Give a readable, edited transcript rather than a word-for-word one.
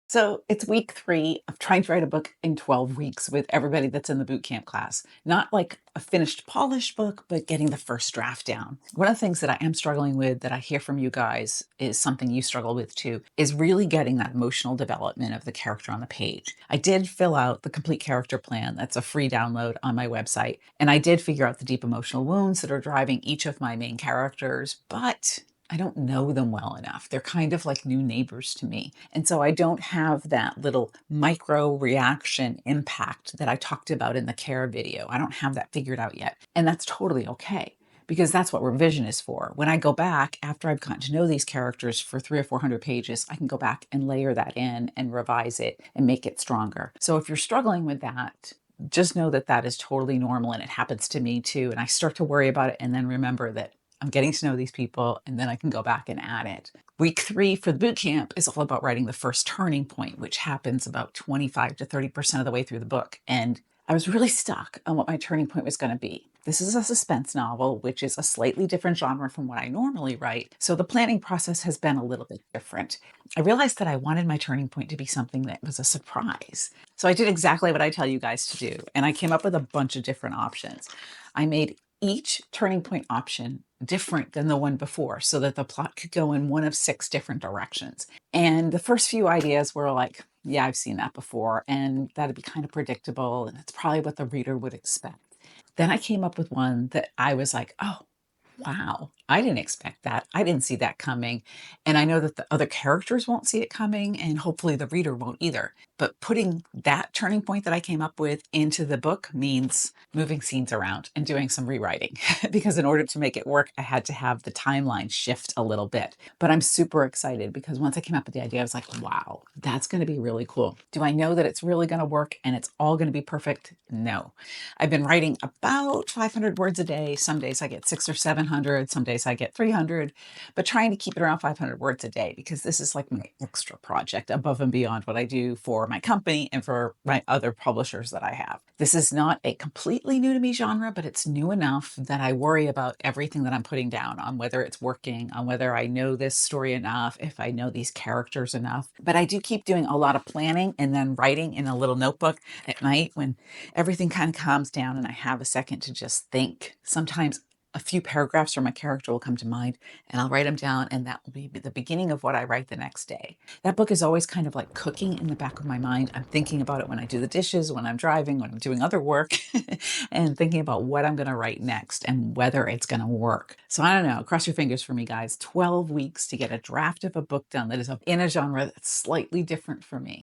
So it's week 3 of trying to write a book in 12 weeks with everybody that's in the boot camp class. Not like a finished, polished book, but getting the first draft down. One of the things that I am struggling with that I hear from you guys is something you struggle with too, is really getting that emotional development of the character on the page. I did fill out the complete character plan. That's a free download on my website. And I did figure out the deep emotional wounds that are driving each of my main characters, but I don't know them well enough. They're kind of like new neighbors to me. And so I don't have that little micro reaction impact that I talked about in the care video. I don't have that figured out yet. And that's totally okay because that's what revision is for. When I go back after I've gotten to know these characters for 300 or 400 pages, I can go back and layer that in and revise it and make it stronger. So if you're struggling with that, just know that that is totally normal and it happens to me too. And I start to worry about it and then remember that I'm getting to know these people and then I can go back and add it. Week 3 for the boot camp is all about writing the first turning point, which happens about 25 to 30% of the way through the book. And I was really stuck on what my turning point was going to be. This is a suspense novel, which is a slightly different genre from what I normally write. So the planning process has been a little bit different. I realized that I wanted my turning point to be something that was a surprise. So I did exactly what I tell you guys to do. And I came up with a bunch of different options. I made each turning point option different than the one before so that the plot could go in one of 6 different directions. And the first few ideas were like, yeah, I've seen that before, and that'd be kind of predictable, and it's probably what the reader would expect. Then I came up with one that I was like, oh, wow, I didn't expect that. I didn't see that coming. And I know that the other characters won't see it coming, and hopefully the reader won't either. But putting that turning point that I came up with into the book means moving scenes around and doing some rewriting. Because in order to make it work, I had to have the timeline shift a little bit. But I'm super excited because once I came up with the idea, I was like, wow, that's going to be really cool. Do I know that it's really going to work and it's all going to be perfect? No. I've been writing about 500 words a day. Some days I get 600 or 700. Some days I get 300, but trying to keep it around 500 words a day because this is like my extra project above and beyond what I do for my company and for my other publishers that I have. This is not a completely new to me genre, but it's new enough that I worry about everything that I'm putting down on whether it's working, on whether I know this story enough, if I know these characters enough. But I do keep doing a lot of planning and then writing in a little notebook at night when everything kind of calms down and I have a second to just think. Sometimes a few paragraphs from a character will come to mind and I'll write them down, and that will be the beginning of what I write the next day. That book is always kind of like cooking in the back of my mind. I'm thinking about it when I do the dishes, when I'm driving, when I'm doing other work, and thinking about what I'm going to write next and whether it's going to work. So I don't know, cross your fingers for me, guys. 12 weeks to get a draft of a book done that is in a genre that's slightly different for me.